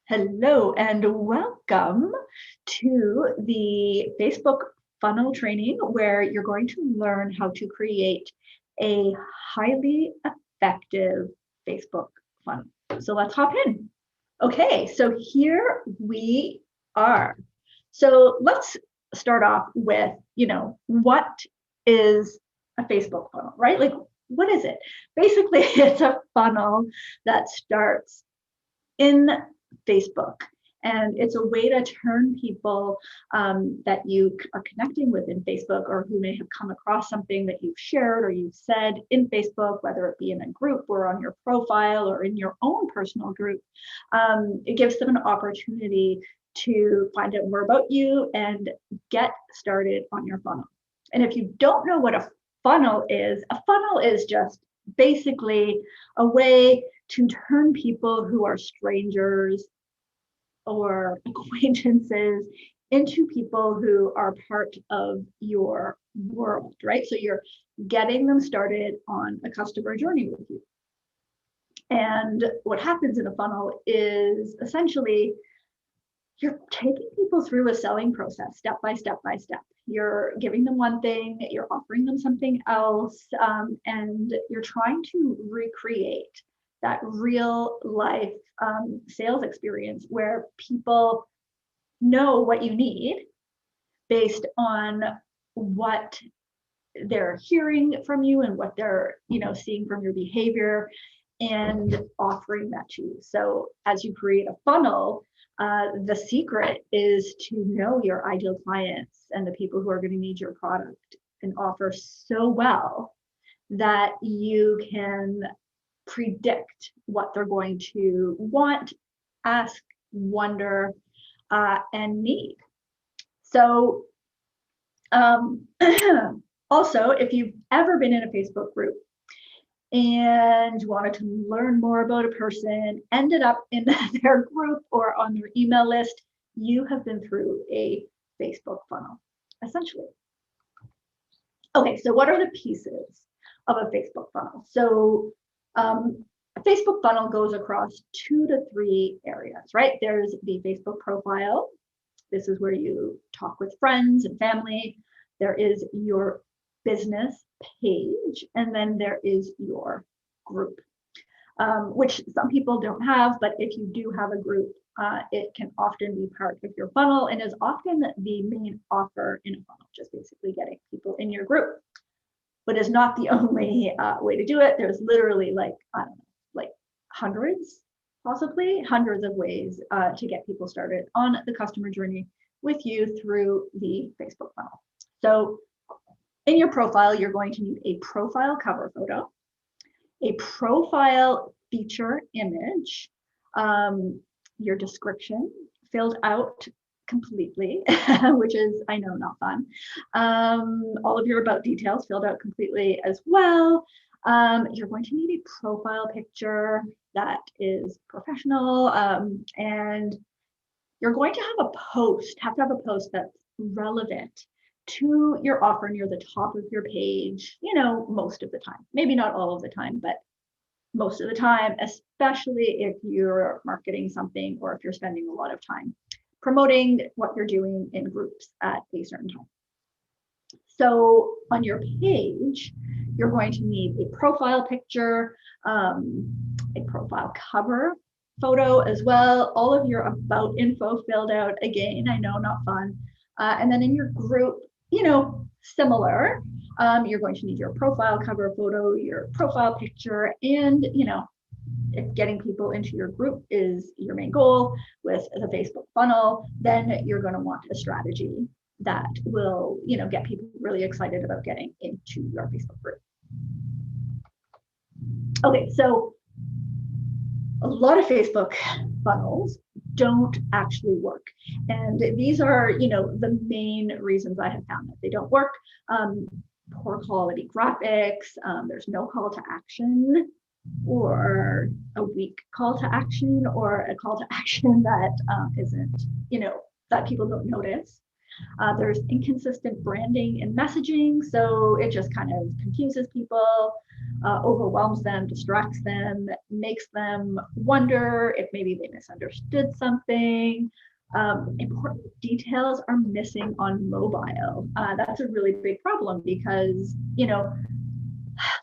Hello and welcome to the Facebook funnel training where you're going to learn how to create a highly effective Facebook funnel. So let's hop in. Okay, so here we are. So let's start off with, what is a Facebook funnel, right? Like, what is it? Basically, it's a funnel that starts in Facebook. And it's a way to turn people that you are connecting with in Facebook or who may have come across something that you've shared or you've said in Facebook, whether it be in a group or on your profile or in your own personal group. It gives them an opportunity to find out more about you and get started on your funnel. And if you don't know what a funnel is just basically a way to turn people who are strangers or acquaintances into people who are part of your world, right? So you're getting them started on a customer journey with you. And what happens in a funnel is essentially you're taking people through a selling process step by step by step. You're giving them one thing, you're offering them something else, and you're trying to recreate that real life sales experience where people know what you need based on what they're hearing from you and what they're seeing from your behavior and offering that to you. So as you create a funnel, the secret is to know your ideal clients and the people who are going to need your product and offer so well that you can predict what they're going to want, ask, wonder, and need. So also, if you've ever been in a Facebook group and you wanted to learn more about a person, ended up in their group or on their email list, you have been through a Facebook funnel, essentially. Okay, so what are the pieces of a Facebook funnel? So a Facebook funnel goes across 2 to 3 areas, right? There's the Facebook profile. This is where you talk with friends and family. There is your business page, and then there is your group, which some people don't have, but if you do have a group, it can often be part of your funnel and is often the main offer in a funnel, just basically getting people in your group. But it's not the only way to do it. There's literally possibly hundreds of ways to get people started on the customer journey with you through the Facebook funnel. So in your profile, you're going to need a profile cover photo, a profile feature image, your description filled out completely, which is, I know, not fun. All of your about details filled out completely as well. You're going to need a profile picture that is professional, and you're going to have to have a post that's relevant to your offer near the top of your page, most of the time. Maybe not all of the time, but most of the time, especially if you're marketing something or if you're spending a lot of time promoting what you're doing in groups at a certain time. So on your page, you're going to need a profile picture, a profile cover photo as well, all of your about info filled out. Again, I know, not fun. And then in your group, similar, you're going to need your profile cover photo, your profile picture, and, if getting people into your group is your main goal with the Facebook funnel, then you're going to want a strategy that will, get people really excited about getting into your Facebook group. Okay, so a lot of Facebook funnels don't actually work. And these are, the main reasons I have found that they don't work. Poor quality graphics, there's no call to action, or a weak call to action, or a call to action that isn't, that people don't notice. There's inconsistent branding and messaging, so it just kind of confuses people, overwhelms them, distracts them, makes them wonder if maybe they misunderstood something. Important details are missing on mobile. That's a really big problem because,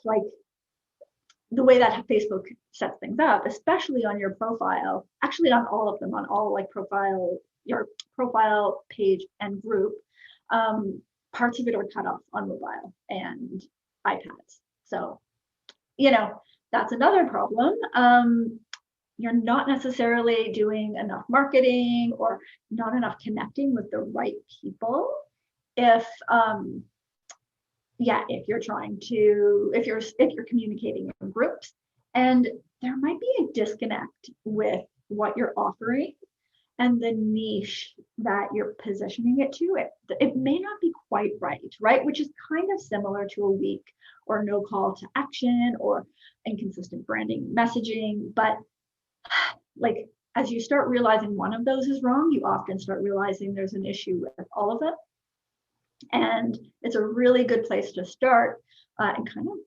like the way that Facebook sets things up, especially on your profile, actually on all of them, on all like your profile page and group, parts of it are cut off on mobile and iPads. So, that's another problem. You're not necessarily doing enough marketing or not enough connecting with the right people if if you're trying to if you're communicating in groups, and there might be a disconnect with what you're offering and the niche that you're positioning it to. It may not be quite right, which is kind of similar to a weak or no call to action or inconsistent branding messaging. But like, as you start realizing one of those is wrong, you often start realizing there's an issue with all of them. And it's a really good place to start, and kind of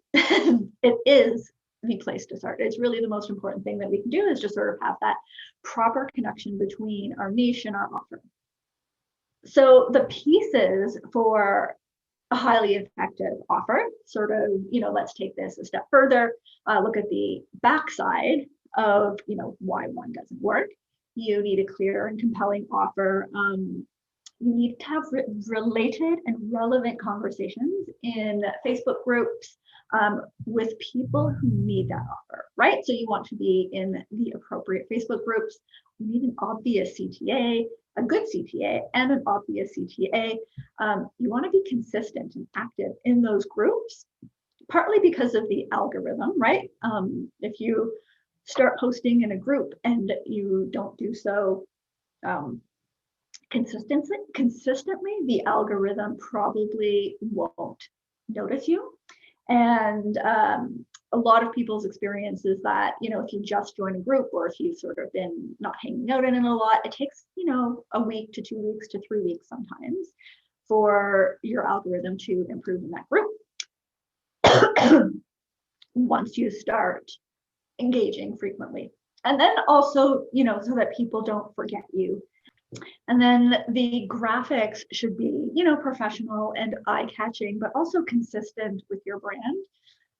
it is the place to start. It's really the most important thing that we can do, is just sort of have that proper connection between our niche and our offer. So the pieces for a highly effective offer, sort of, let's take this a step further, look at the backside of, why one doesn't work. You need a clear and compelling offer. You need to have related and relevant conversations in Facebook groups with people who need that offer, right? So you want to be in the appropriate Facebook groups. You need an obvious CTA, a good CTA, and an obvious CTA. You want to be consistent and active in those groups, partly because of the algorithm, right? If you start posting in a group and you don't do so consistently, the algorithm probably won't notice you. And a lot of people's experience is that, if you just join a group, or if you've sort of been not hanging out in it a lot, it takes, a week to 2 weeks to 3 weeks sometimes for your algorithm to improve in that group. Once you start engaging frequently. And then also, so that people don't forget you. And then the graphics should be, professional and eye-catching, but also consistent with your brand,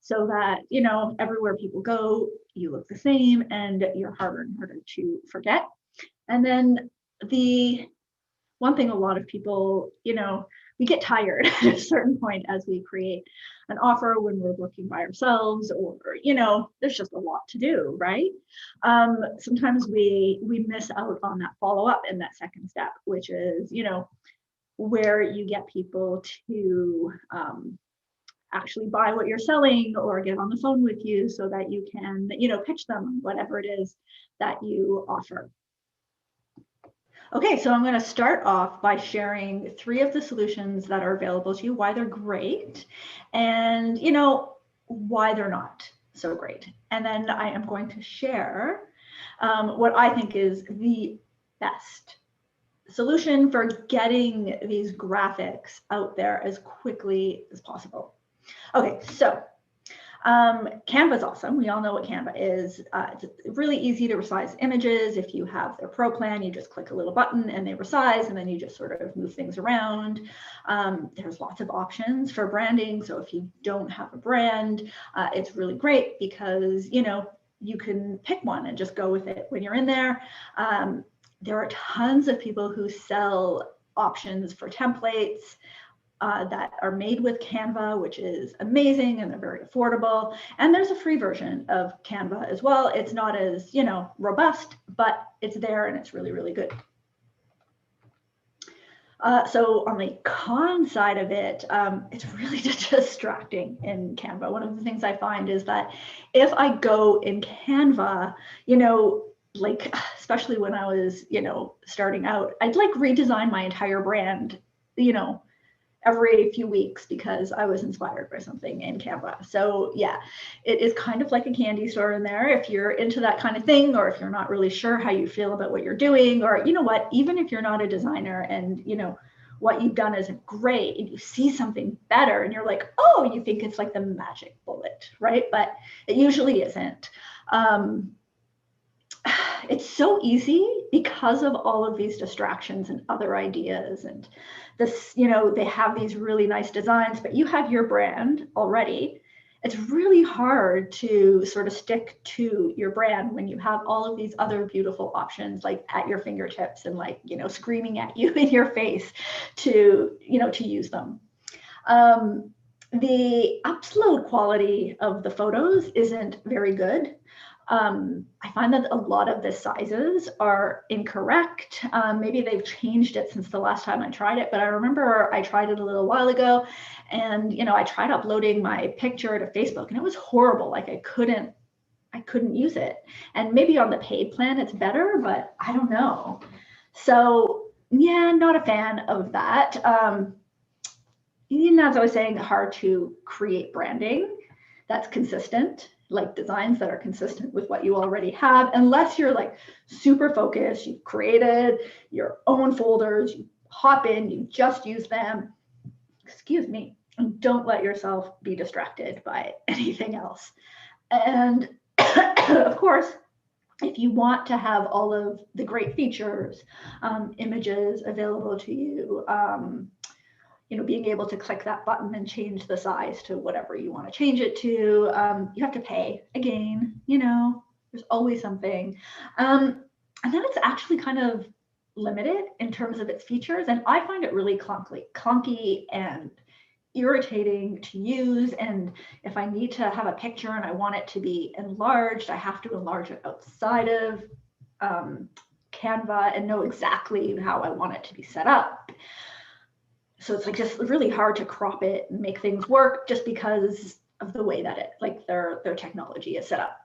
so that, everywhere people go, you look the same and you're harder and harder to forget. And then the one thing a lot of people, we get tired at a certain point as we create an offer when we're working by ourselves, or, there's just a lot to do, right? Sometimes we miss out on that follow-up in that second step, which is, where you get people to actually buy what you're selling or get on the phone with you so that you can, pitch them whatever it is that you offer. Okay, so I'm going to start off by sharing 3 of the solutions that are available to you, why they're great, and why they're not so great. And then I am going to share what I think is the best solution for getting these graphics out there as quickly as possible. Okay, so Canva is awesome. We all know what Canva is. It's really easy to resize images. If you have their pro plan, you just click a little button and they resize, and then you just sort of move things around. There's lots of options for branding. So if you don't have a brand, it's really great because, you can pick one and just go with it when you're in there. There are tons of people who sell options for templates that are made with Canva, which is amazing, and they're very affordable. And there's a free version of Canva as well. It's not as, robust, but it's there and it's really, really good. So on the con side of it, it's really distracting in Canva. One of the things I find is that if I go in Canva, like, especially when I was, starting out, I'd like redesign my entire brand, every few weeks because I was inspired by something in Canva. So yeah, it is kind of like a candy store in there if you're into that kind of thing, or if you're not really sure how you feel about what you're doing, or even if you're not a designer and what you've done isn't great and you see something better and you're like, oh, you think it's like the magic bullet, right? But it usually isn't. It's so easy because of all of these distractions and other ideas and this, they have these really nice designs, but you have your brand already. It's really hard to sort of stick to your brand when you have all of these other beautiful options like at your fingertips and like, screaming at you in your face to use them. The upload quality of the photos isn't very good. I find that a lot of the sizes are incorrect. Maybe they've changed it since the last time I tried it, but I remember I tried it a little while ago and, I tried uploading my picture to Facebook and it was horrible. Like I couldn't use it. And maybe on the paid plan, it's better, but I don't know. So yeah, not a fan of that. As I was saying, hard to create branding that's consistent, like designs that are consistent with what you already have, unless you're like super focused, you've created your own folders, you hop in, you just use them, excuse me, and don't let yourself be distracted by anything else. And of course, if you want to have all of the great features, images available to you, being able to click that button and change the size to whatever you want to change it to, you have to pay again, there's always something. And then it's actually kind of limited in terms of its features. And I find it really clunky and irritating to use. And if I need to have a picture and I want it to be enlarged, I have to enlarge it outside of Canva and know exactly how I want it to be set up. So it's like just really hard to crop it and make things work just because of the way that their technology is set up.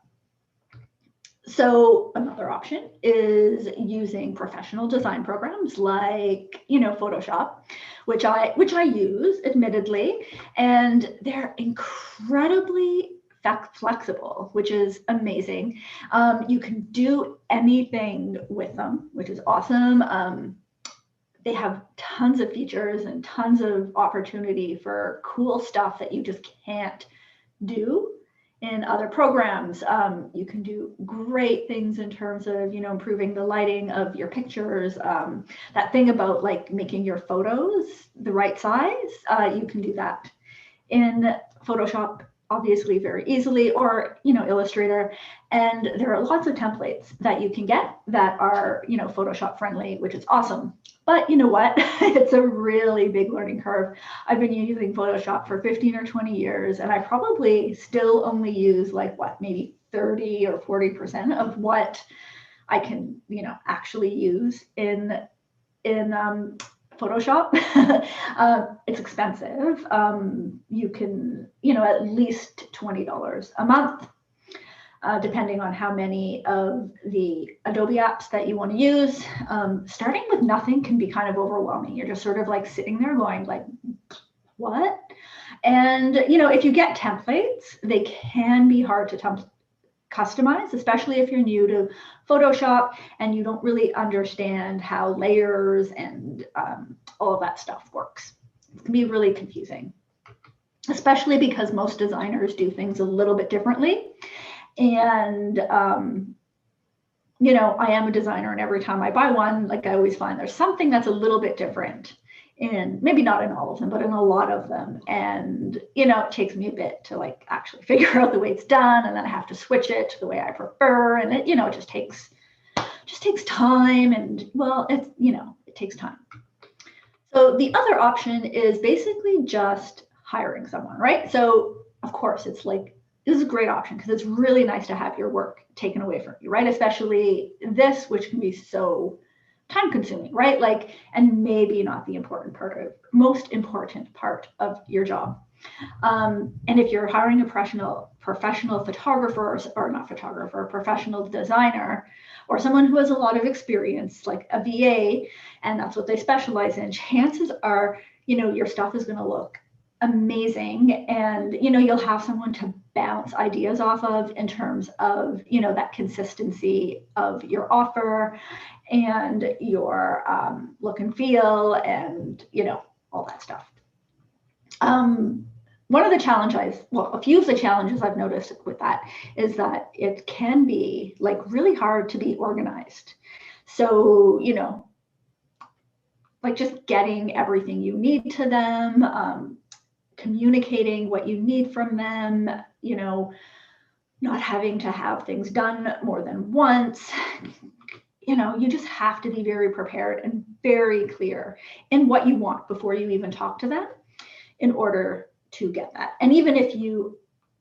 So another option is using professional design programs like, Photoshop, which I use admittedly, and they're incredibly flexible, which is amazing. You can do anything with them, which is awesome. They have tons of features and tons of opportunity for cool stuff that you just can't do in other programs. You can do great things in terms of, improving the lighting of your pictures. That thing about like making your photos the right size, you can do that in Photoshop, obviously very easily, or, Illustrator. And there are lots of templates that you can get that are, Photoshop friendly, which is awesome. But you know what? It's a really big learning curve. I've been using Photoshop for 15 or 20 years, and I probably still only use maybe 30 or 40% of what I can, actually use in Photoshop. It's expensive. You can, at least $20 a month. Depending on how many of the Adobe apps that you want to use. Starting with nothing can be kind of overwhelming. You're just sort of like sitting there going like, what? And, if you get templates, they can be hard to customize, especially if you're new to Photoshop and you don't really understand how layers and all of that stuff works. It can be really confusing, especially because most designers do things a little bit differently. And, I am a designer, and every time I buy one, I always find there's something that's a little bit different in, maybe not in all of them, but in a lot of them. And, it takes me a bit to actually figure out the way it's done. And then I have to switch it to the way I prefer. And it, it just takes time. And well, it takes time. So the other option is basically just hiring someone, right? So of course it's this is a great option because it's really nice to have your work taken away from you, right? Especially this, which can be so time consuming, right? And maybe not the most important part of your job. And if you're hiring a professional photographer, or not photographer, professional designer, or someone who has a lot of experience, like a VA, and that's what they specialize in, chances are, your stuff is going to look amazing. And, you'll have someone to bounce ideas off of in terms of, that consistency of your offer and your look and feel and, all that stuff. One of the challenges, a few of the challenges I've noticed with that is that it can be like really hard to be organized. So, like just getting everything you need to them, communicating what you need from them, not having to have things done more than once. You just have to be very prepared and very clear in what you want before you even talk to them in order to get that. And even if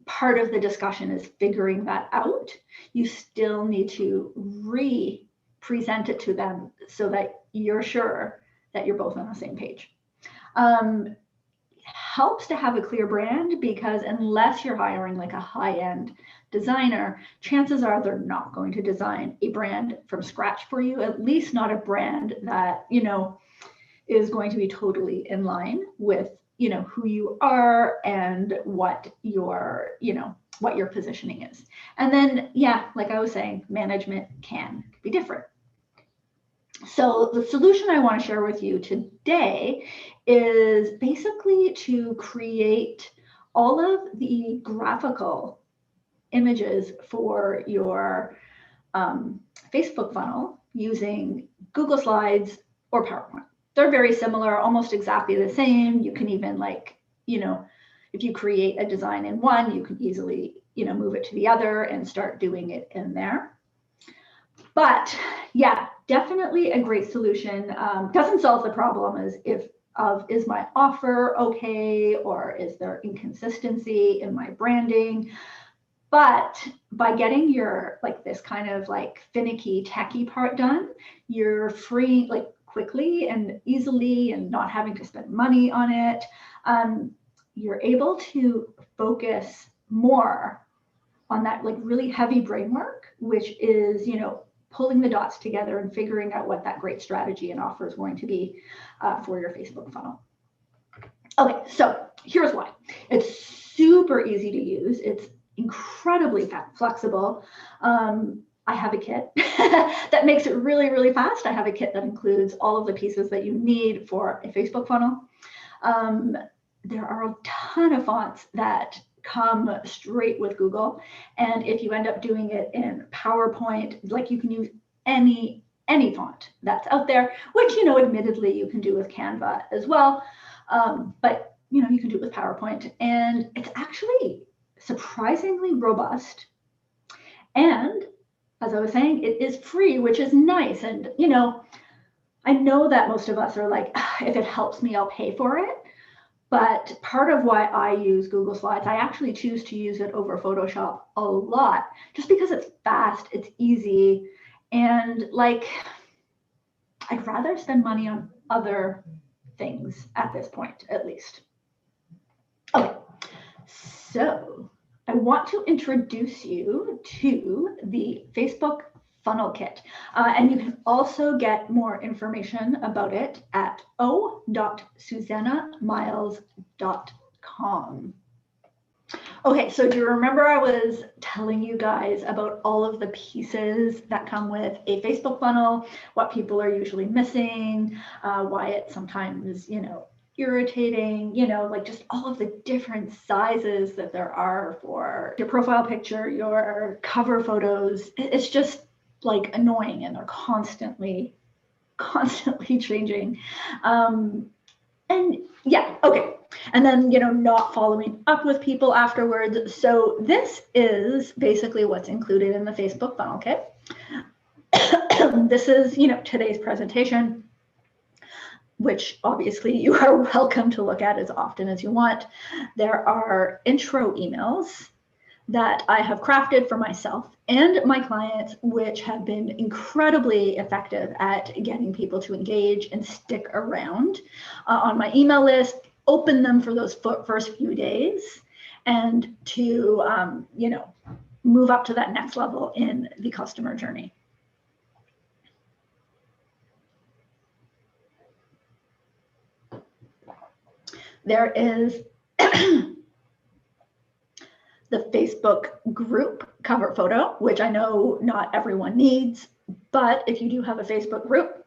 part of the discussion is figuring that out, you still need to re-present it to them so that you're sure that you're both on the same page. Helps to have a clear brand, because unless you're hiring like a high-end designer, chances are they're not going to design a brand from scratch for you, at least not a brand that, is going to be totally in line with, who you are and what your positioning is. And then, yeah, like I was saying, management can be different. So the solution I want to share with you today is basically to create all of the graphical images for your Facebook funnel using Google Slides or PowerPoint. They're very similar, almost exactly the same. You can even if you create a design in one, you can easily, move it to the other and start doing it in there. But yeah, definitely a great solution. Doesn't solve the problem is my offer okay, or is there inconsistency in my branding? But by getting your this kind of finicky techie part done, you're free quickly and easily and not having to spend money on it. You're able to focus more on that really heavy brain work, which is, pulling the dots together and figuring out what that great strategy and offer is going to be for your Facebook funnel. Okay, so here's why. It's super easy to use. It's incredibly flexible. I have a kit that makes it really, really fast. I have a kit that includes all of the pieces that you need for a Facebook funnel. There are a ton of fonts that come straight with Google. And if you end up doing it in PowerPoint, you can use any font that's out there, which, admittedly you can do with Canva as well. But, you can do it with PowerPoint, and it's actually surprisingly robust. And as I was saying, it is free, which is nice. And, I know that most of us are like, if it helps me, I'll pay for it. But part of why I use Google Slides, I actually choose to use it over Photoshop a lot, just because it's fast, it's easy, and I'd rather spend money on other things at this point, at least. Okay, so I want to introduce you to the Facebook Funnel Kit. And you can also get more information about it at o.susannamiles.com. Okay, so do you remember I was telling you guys about all of the pieces that come with a Facebook funnel, what people are usually missing, why it's sometimes, irritating, just all of the different sizes that there are for your profile picture, your cover photos. It's just annoying, and they're constantly changing. And yeah, okay. And then, not following up with people afterwards. So this is basically what's included in the Facebook Funnel Kit. This is, today's presentation, which obviously you are welcome to look at as often as you want. There are intro emails that I have crafted for myself and my clients, which have been incredibly effective at getting people to engage and stick around on my email list, open them for those first few days, and to move up to that next level in the customer journey. There is the Facebook group cover photo, which I know not everyone needs, but if you do have a Facebook group,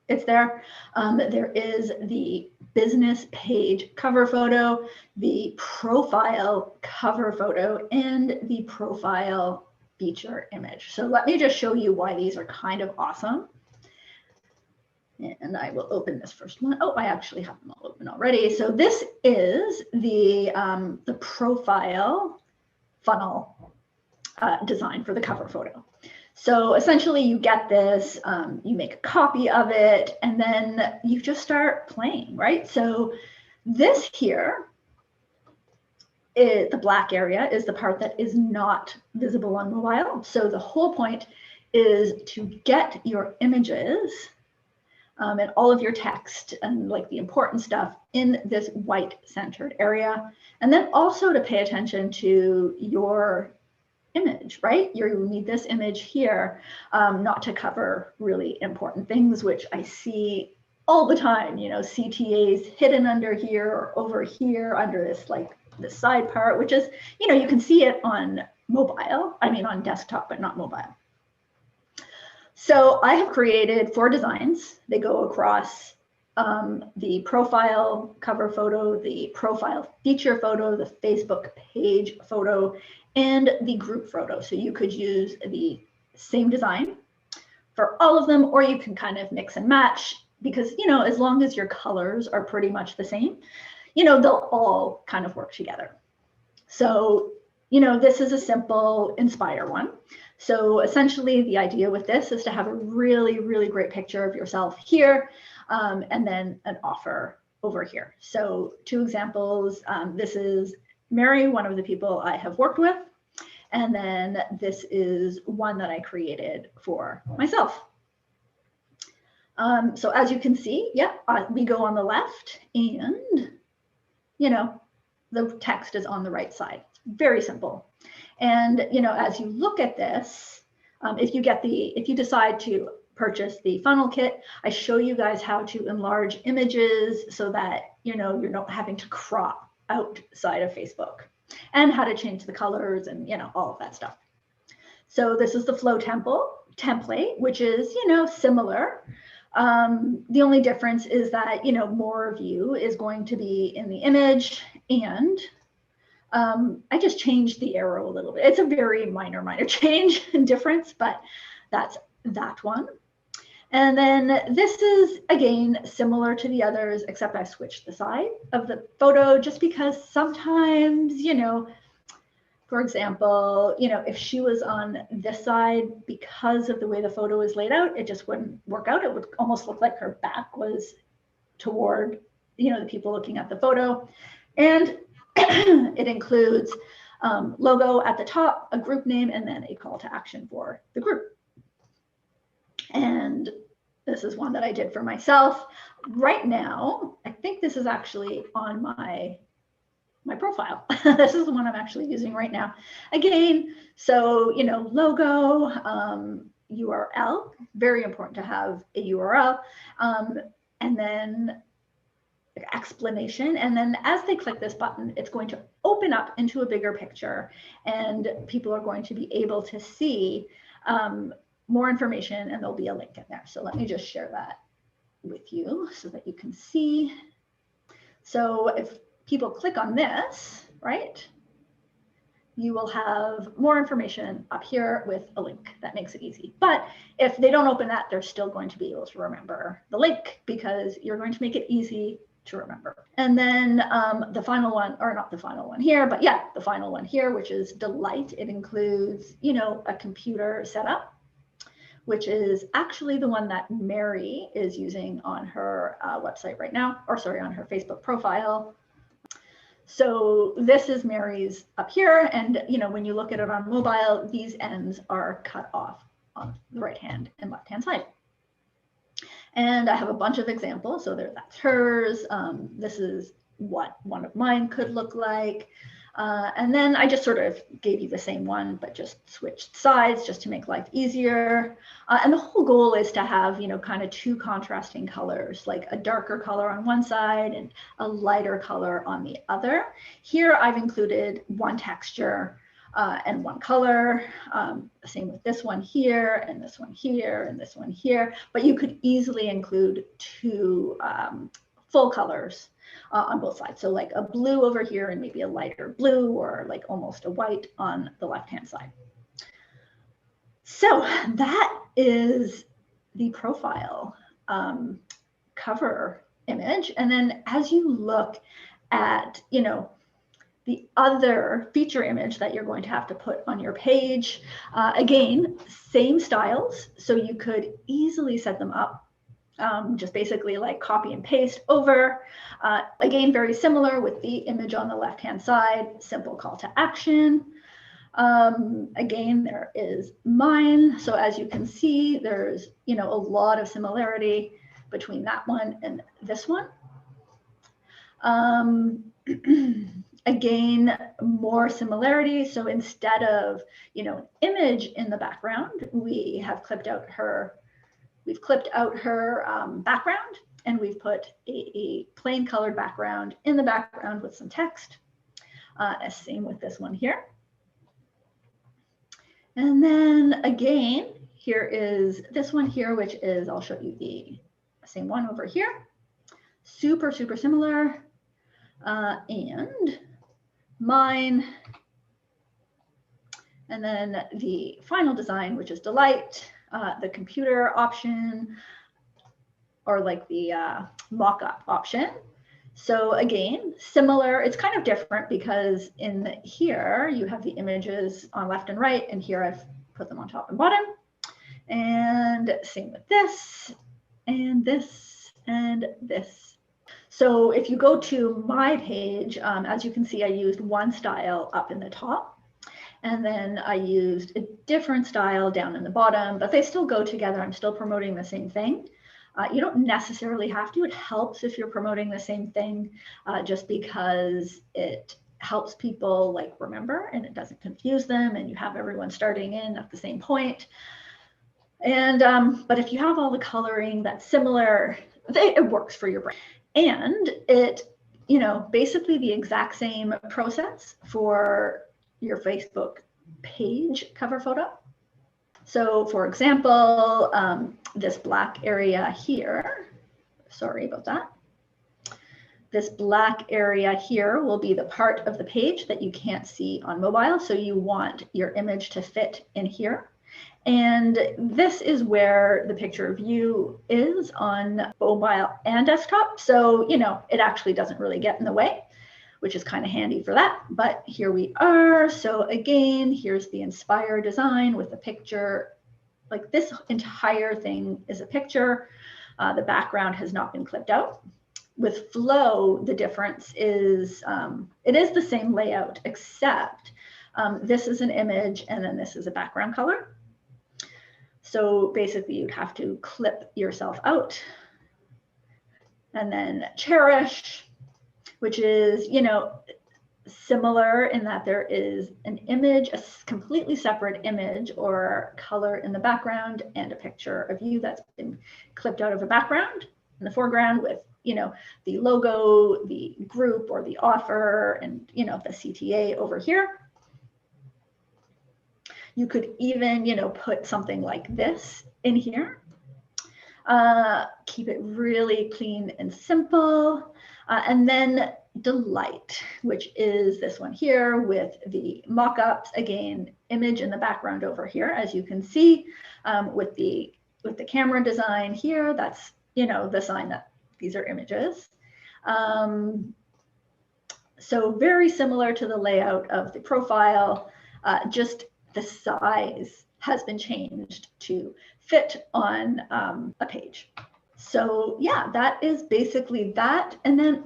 it's there. There is the business page cover photo, the profile cover photo, and the profile feature image. So let me just show you why these are kind of awesome. And I will open this first one. Oh, I actually have them all open already. So this is the profile funnel design for the cover photo. So essentially you get this, you make a copy of it, and then you just start playing, right? So this here, the black area is the part that is not visible on mobile. So the whole point is to get your images and all of your text and like the important stuff in this white centered area. And then also to pay attention to your image, right? You need this image here, not to cover really important things, which I see all the time, you know, CTAs hidden under here or over here under this, like this side part, which is, you know, you can see it on mobile, I mean on desktop, but not mobile. So I have created 4 designs. They go across the profile cover photo, the profile feature photo, the Facebook page photo, and the group photo. So you could use the same design for all of them, or you can kind of mix and match because, you know, as long as your colors are pretty much the same, you know, they'll all kind of work together. So, you know, this is a simple Inspire one. So essentially the idea with this is to have a really, really great picture of yourself here, and then an offer over here. So 2 examples, this is Mary, one of the people I have worked with, and then this is one that I created for myself. So as you can see, yeah, we go on the left and, you know, the text is on the right side. Very simple. And, you know, as you look at this, if you decide to purchase the funnel kit, I show you guys how to enlarge images so that, you know, you're not having to crop outside of Facebook, and how to change the colors and, you know, all of that stuff. So this is the flow template, which is, you know, similar. The only difference is that, you know, more of you is going to be in the image, and I just changed the arrow a little bit. It's a very minor change and difference, but that's that one. And then this is, again, similar to the others, except I switched the side of the photo just because sometimes, you know, for example, you know, if she was on this side, because of the way the photo is laid out, it just wouldn't work out. It would almost look like her back was toward, you know, the people looking at the photo. And it includes logo at the top, a group name, and then a call to action for the group. And this is one that I did for myself. Right now, I think this is actually on my profile. This is the one I'm actually using right now. Again, so, you know, logo, URL, very important to have a URL, and then explanation. And then as they click this button, it's going to open up into a bigger picture, and people are going to be able to see more information, and there'll be a link in there. So let me just share that with you so that you can see. So if people click on this, right, you will have more information up here with a link. That makes it easy. But if they don't open that, they're still going to be able to remember the link because you're going to make it easy to remember. And then the final one, or not the final one here, but yeah, the final one here, which is Delight. It includes, you know, a computer setup, which is actually the one that Mary is using on her website right now, or sorry, on her Facebook profile. So this is Mary's up here. And, you know, when you look at it on mobile, these ends are cut off on the right hand and left hand side. And I have a bunch of examples. So that's hers. This is what one of mine could look like. And then I just sort of gave you the same one, but just switched sides just to make life easier. And the whole goal is to have, kind of two contrasting colors, like a darker color on one side and a lighter color on the other. Here I've included one texture and one color. Same with this one here, and this one here, and this one here. But you could easily include two full colors on both sides. So like a blue over here and maybe a lighter blue, or like almost a white on the left-hand side. So that is the profile cover image. And then as you look at, the other feature image that you're going to have to put on your page, again, same styles. So you could easily set them up. Just basically like copy and paste over. Again, very similar with the image on the left-hand side, simple call to action. Again, there is mine. So as you can see, there's, a lot of similarity between that one and this one. Again, more similarity. So instead of, an image in the background, we have clipped out her background, and we've put a plain colored background in the background with some text. Same with this one here. And then again, here is this one here, which is, I'll show you the same one over here. Super, super similar. And mine. And then the final design, which is Delight, the computer option, or like the mock-up option. So again, similar, it's kind of different because in here you have the images on left and right, and here I've put them on top and bottom. And same with this, and this, and this. So if you go to my page, as you can see, I used one style up in the top, and then I used a different style down in the bottom, but they still go together. I'm still promoting the same thing. You don't necessarily have to. It helps if you're promoting the same thing, just because it helps people like remember, and it doesn't confuse them, and you have everyone starting in at the same point. And but if you have all the coloring that's similar, it works for your brand. And it, basically the exact same process for your Facebook page cover photo. So for example, this black area here, sorry about that. This black area here will be the part of the page that you can't see on mobile. So you want your image to fit in here. And this is where the picture of you is on mobile and desktop. So, it actually doesn't really get in the way, which is kind of handy for that. But here we are. So again, here's the Inspire design with a picture. Like this entire thing is a picture. The background has not been clipped out. With Flow, the difference is it is the same layout, except this is an image and then this is a background color. So basically you'd have to clip yourself out. And then Cherish, which is, similar in that there is an image, a completely separate image or color in the background, and a picture of you that's been clipped out of a background in the foreground with, the logo, the group or the offer, and, the CTA over here. You could even, put something like this in here. Keep it really clean and simple. And then Delight, which is this one here with the mock-ups, again, image in the background over here, as you can see, with the camera design here, that's, the sign that these are images. So very similar to the layout of the profile, just the size has been changed to fit on a page. So yeah, that is basically that. And then,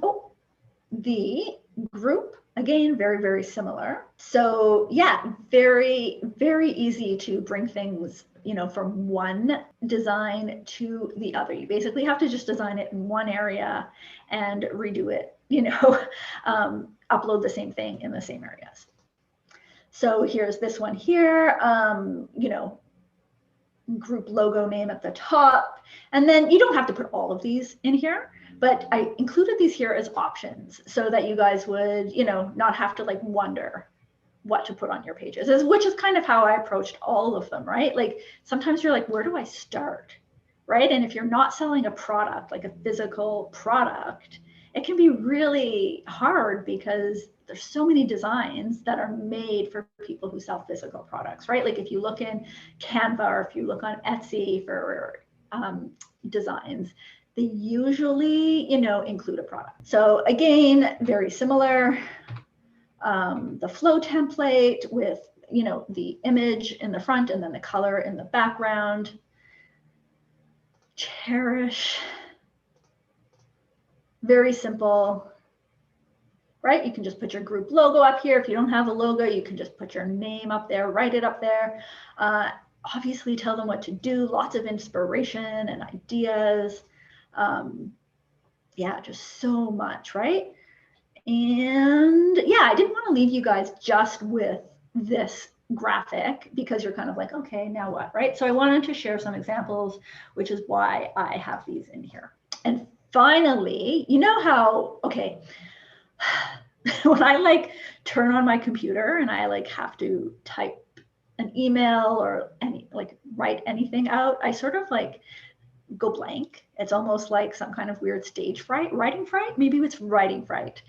the group, again, very, very similar. So yeah, very, very easy to bring things, from one design to the other. You basically have to just design it in one area and redo it, upload the same thing in the same areas. So here's this one here, you know, group logo name at the top. And then you don't have to put all of these in here, but I included these here as options so that you guys would, you know, not have to like wonder what to put on your pages, which is kind of how I approached all of them, right? Like sometimes you're like, where do I start? Right? And if you're not selling a product, like a physical product, it can be really hard because there's so many designs that are made for people who sell physical products, right? Like if you look in Canva or if you look on Etsy for designs, they usually, you know, include a product. So again, very similar. The flow template with, you know, the image in the front and then the color in the background. Cherish. Very simple, right? You can just put your group logo up here. If you don't have a logo, you can just put your name up there, write it up there. Obviously tell them what to do, lots of inspiration and ideas. Yeah, just so much, right? And yeah, I didn't want to leave you guys just with this graphic because you're kind of like, okay, now what, right? So I wanted to share some examples, which is why I have these in here. And finally, you know how, okay, when I like turn on my computer and I like have to type an email or write anything out, I sort of like go blank. It's almost like some kind of weird stage fright, writing fright. Maybe it's writing fright.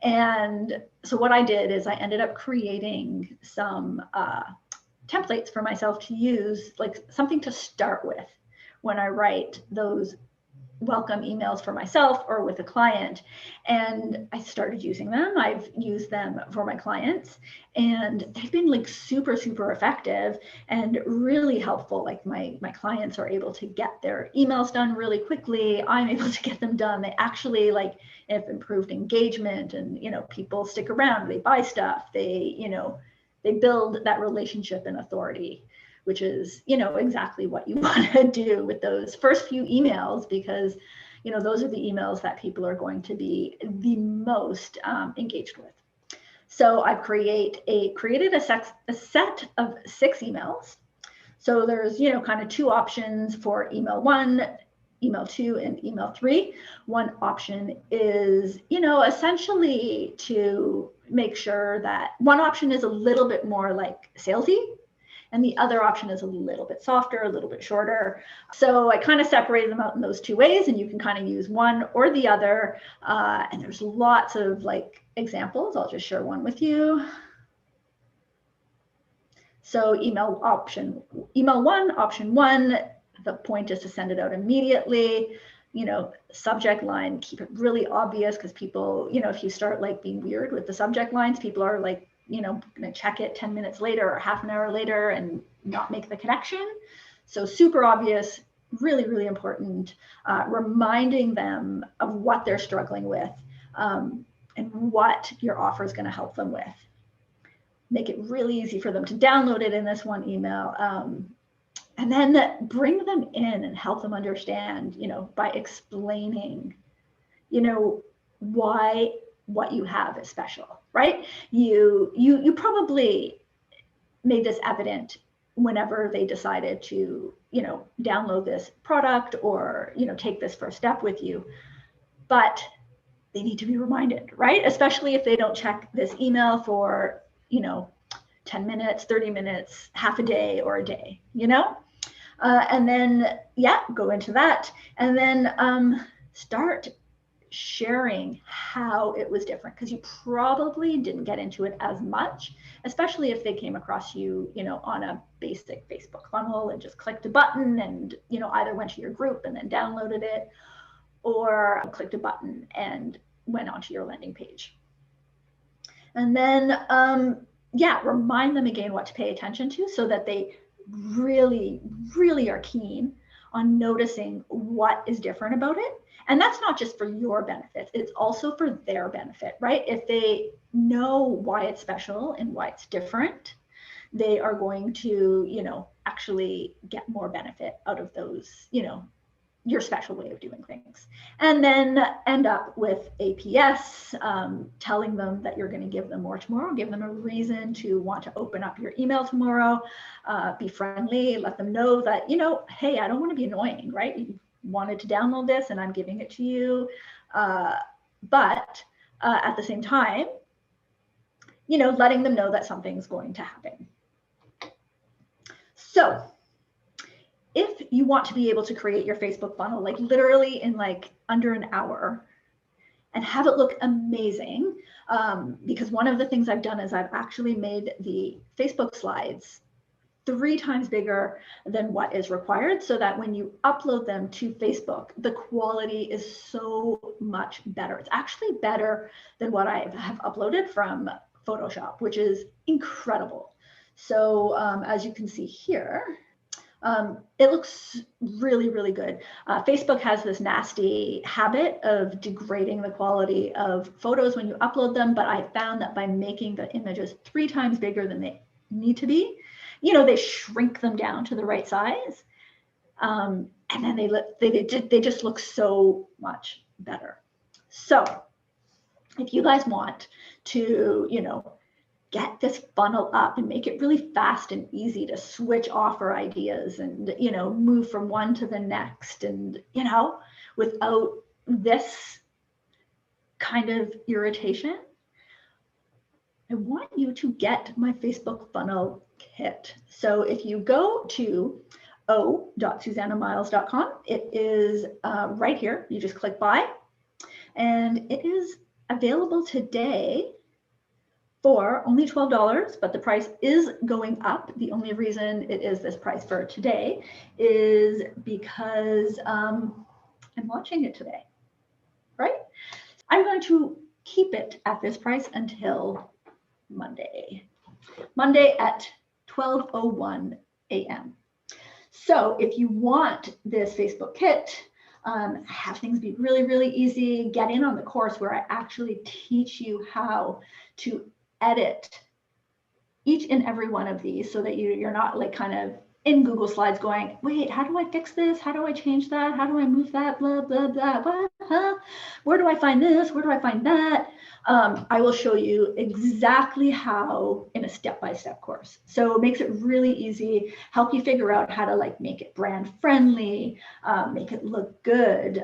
And so what I did is I ended up creating some templates for myself to use, like something to start with when I write those welcome emails for myself or with a client. And I started using them. I've used them for my clients and they've been like super, super effective and really helpful. Like my clients are able to get their emails done really quickly. I'm able to get them done. They actually like have improved engagement and, you know, people stick around, they buy stuff, they, you know, they build that relationship and authority, which is, you know, exactly what you want to do with those first few emails, because, you know, those are the emails that people are going to be the most engaged with. So I've created a set of 6 emails. So there's, you know, kind of 2 options for email 1, email 2, and email 3. One option is, you know, essentially to make sure that one option is a little bit more like salesy, and the other option is a little bit softer, a little bit shorter. So I kind of separated them out in those 2 ways, and you can kind of use one or the other. And there's lots of like examples. I'll just share one with you. So email 1, option 1, the point is to send it out immediately. You know, subject line, keep it really obvious because people, you know, if you start like being weird with the subject lines, people are like, you know, going to check it 10 minutes later or half an hour later and not make the connection. So super obvious, really, really important, reminding them of what they're struggling with and what your offer is going to help them with. Make it really easy for them to download it in this one email. And then bring them in and help them understand, you know, by explaining, you know, why what you have is special, right? You probably made this evident whenever they decided to, you know, download this product or, you know, take this first step with you. But they need to be reminded, right? Especially if they don't check this email for, you know, 10 minutes, 30 minutes, half a day or a day, you know? And then, yeah, go into that. And then start sharing how it was different, because you probably didn't get into it as much, especially if they came across you, you know, on a basic Facebook funnel and just clicked a button and, you know, either went to your group and then downloaded it or clicked a button and went onto your landing page. And then, yeah, remind them again what to pay attention to so that they really, really are keen on noticing what is different about it. And that's not just for your benefit, it's also for their benefit, right? If they know why it's special and why it's different, they are going to, you know, actually get more benefit out of those, you know, your special way of doing things. And then end up with APS, telling them that you're going to give them more tomorrow, give them a reason to want to open up your email tomorrow, be friendly, let them know that, you know, hey, I don't want to be annoying, right? You wanted to download this and I'm giving it to you. But at the same time, you know, letting them know that something's going to happen. So if you want to be able to create your Facebook funnel, like literally in like under an hour and have it look amazing, because one of the things I've done is I've actually made the Facebook slides 3 times bigger than what is required, so that when you upload them to Facebook, the quality is so much better. It's actually better than what I have uploaded from Photoshop, which is incredible. So as you can see here, it looks really, really good. Facebook has this nasty habit of degrading the quality of photos when you upload them, but I found that by making the images 3 times bigger than they need to be, you know, they shrink them down to the right size, and then they just look so much better. So if you guys want to, you know, get this funnel up and make it really fast and easy to switch offer ideas and, you know, move from one to the next, and, you know, without this kind of irritation, I want you to get my Facebook funnel kit. So if you go to o.susannamiles.com, it is right here. You just click buy, and it is available today for only $12, but the price is going up. The only reason it is this price for today is because I'm launching it today, right? I'm going to keep it at this price until Monday at 12:01 a.m. So if you want this Facebook kit, have things be really, really easy, get in on the course where I actually teach you how to edit each and every one of these, so that you're not like kind of in Google Slides going, wait, how do I fix this? How do I change that? How do I move that? Blah, blah, blah. What? Huh? Where do I find this? Where do I find that? I will show you exactly how in a step-by-step course. So it makes it really easy, help you figure out how to like make it brand friendly, make it look good.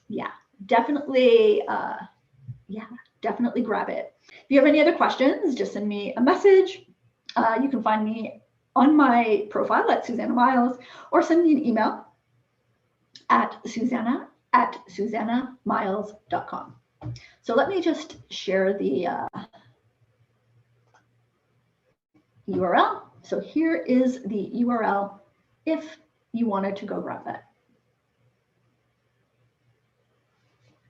Yeah, definitely grab it. If you have any other questions, just send me a message. You can find me on my profile at Susanna Miles, or send me an email at susanna@susannamiles.com. So let me just share the URL. So here is the URL if you wanted to go grab that.